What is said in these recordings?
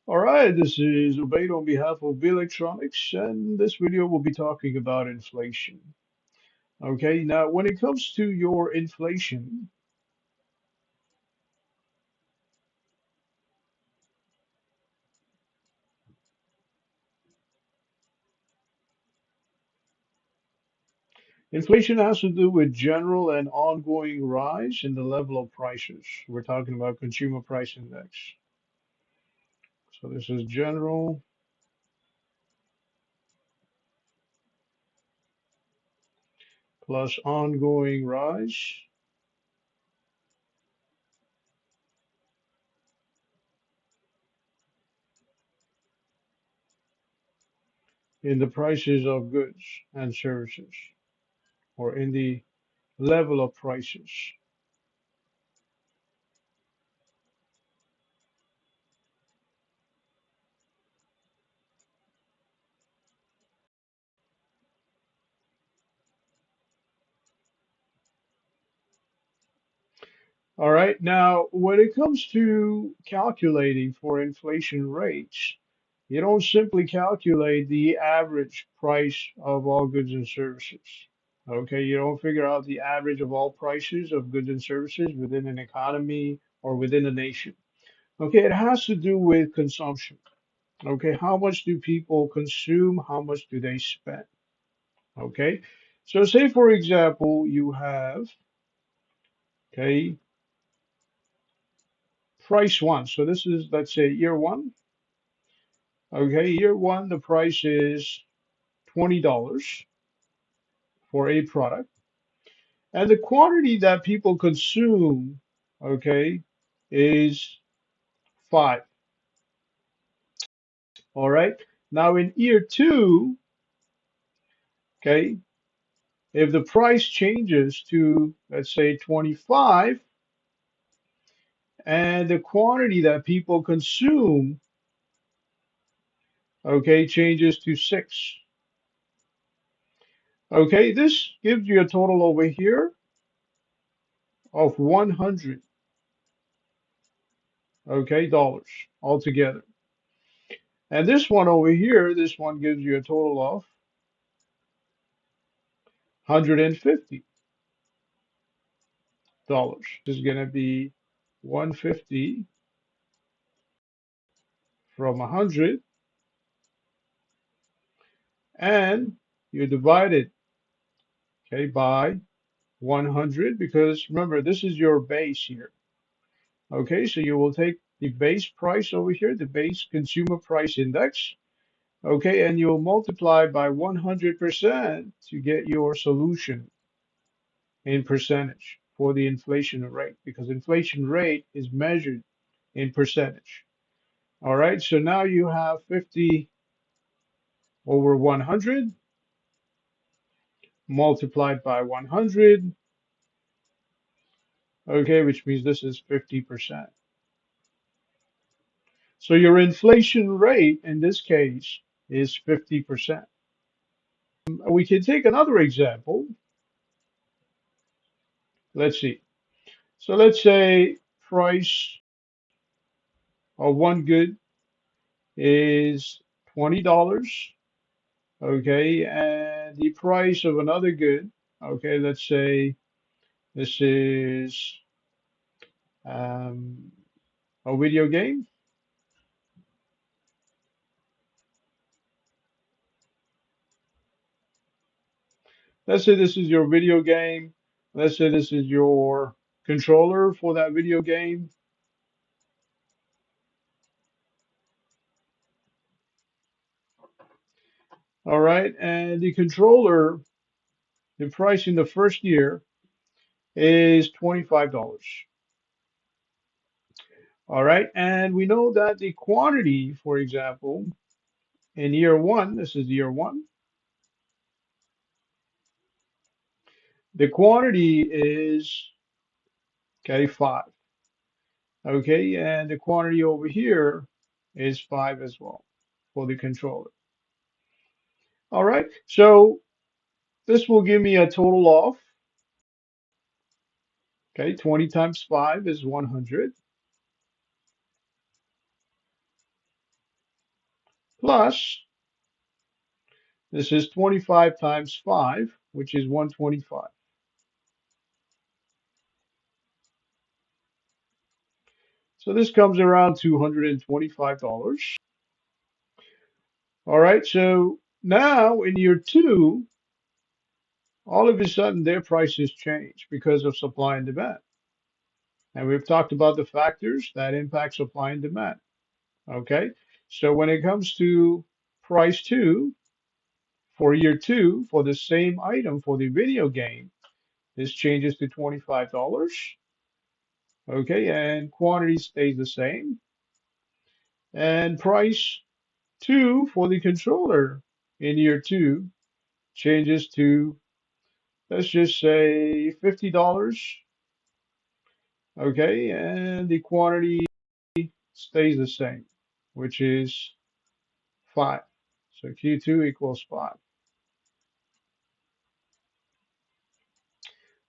All right, this is Ubaid on behalf of B Electronics, and this video will be talking about inflation. Okay, now when it comes to your inflation has to do with general and ongoing rise in the level of prices. We're talking about consumer price index. So this is general plus ongoing rise in the prices of goods and services, or in the level of prices. All right. Now, when it comes to calculating for inflation rates, you don't simply calculate the average price of all goods and services. Okay. You don't figure out the average of all prices of goods and services within an economy or within a nation. Okay. It has to do with consumption. Okay. How much do people consume? How much do they spend? Okay. So, say, for example, you have, okay, price one. So this is, let's say, year one. Okay, year one, the price is $20 for a product. And the quantity that people consume, okay, is five. All right. Now in year two, okay, if the price changes to, let's say, 25, and the quantity that people consume, okay, changes to six. Okay, this gives you a total over here of 100, okay, dollars altogether. And this one over here, this one gives you a total of $150. This is going to be 150 from 100, and you divide it, okay, by 100, because remember, this is your base here. Okay, so you will take the base price over here, the base consumer price index, okay, and you'll multiply by 100% to get your solution in percentage for the inflation rate, because inflation rate is measured in percentage. All right, so now you have 50 over 100 multiplied by 100, okay, which means this is 50%. So your inflation rate in this case is 50%. We can take another example. Let's see. So let's say price of one good is $20. Okay, and the price of another good, okay, let's say this is um, a video game. Let's say this is your video game. Let's say this is your controller for that video game. All right, and the controller, the price in the first year is $25. All right, and we know that the quantity, for example, in year one, this is year one, the quantity is, okay, five. Okay, and the quantity over here is five as well for the controller. All right, so this will give me a total of, okay, 20 times five is 100. plus this is 25 times 5, which is 125. So this comes around $225. All right, so now in year two, all of a sudden their prices change because of supply and demand. And we've talked about the factors that impact supply and demand. Okay, so when it comes to price two for year two for the same item for the video game, this changes to $25. Okay, and quantity stays the same. And price two for the controller in year two changes to, let's just say, $50. Okay, and the quantity stays the same, which is 5. So Q2 equals 5.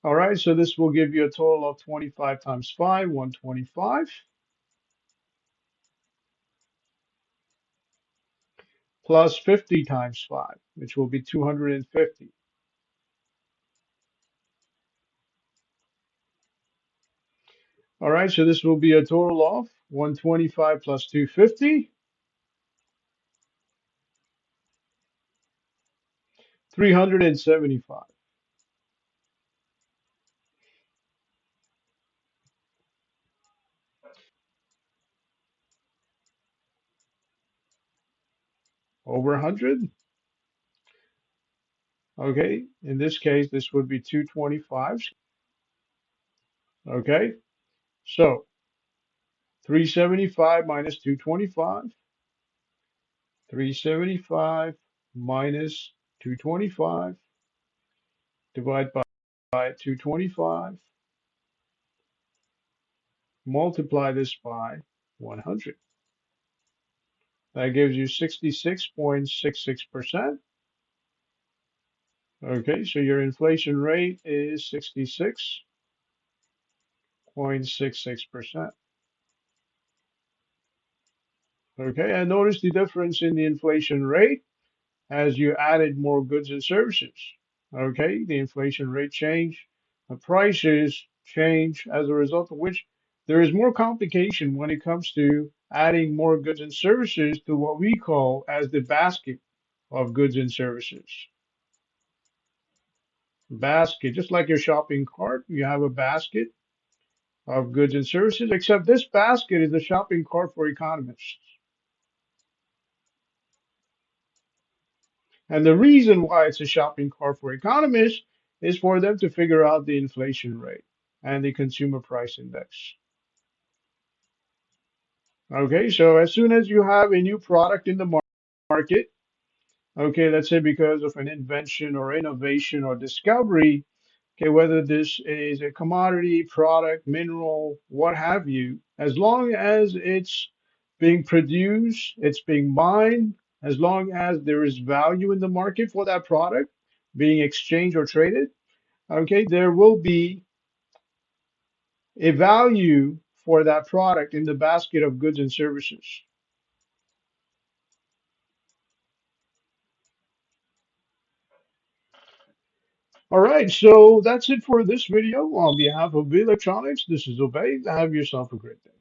All right, so this will give you a total of 25 times 5, 125, plus 50 times 5, which will be 250. All right, so this will be a total of 125 plus 250, 375. Over 100. Okay, in this case, this would be 225. Okay, so 375 minus 225, 375 minus 225, divide by 225, multiply this by 100. That gives you 66.66%. Okay, so your inflation rate is 66.66%. Okay, and notice the difference in the inflation rate as you added more goods and services. Okay, the inflation rate change, the prices change as a result of which there is more complication when it comes to adding more goods and services to what we call as the basket of goods and services. Basket, just like your shopping cart, you have a basket of goods and services, except this basket is a shopping cart for economists. And the reason why it's a shopping cart for economists is for them to figure out the inflation rate and the consumer price index. Okay, so as soon as you have a new product in the market, okay, let's say because of an invention or innovation or discovery, okay, whether this is a commodity, product, mineral, what have you, as long as it's being produced, it's being mined, as long as there is value in the market for that product being exchanged or traded, okay, there will be a value for that product in the basket of goods and services. All right, so that's it for this video. On behalf of V Electronics, this is Obey. Have yourself a great day.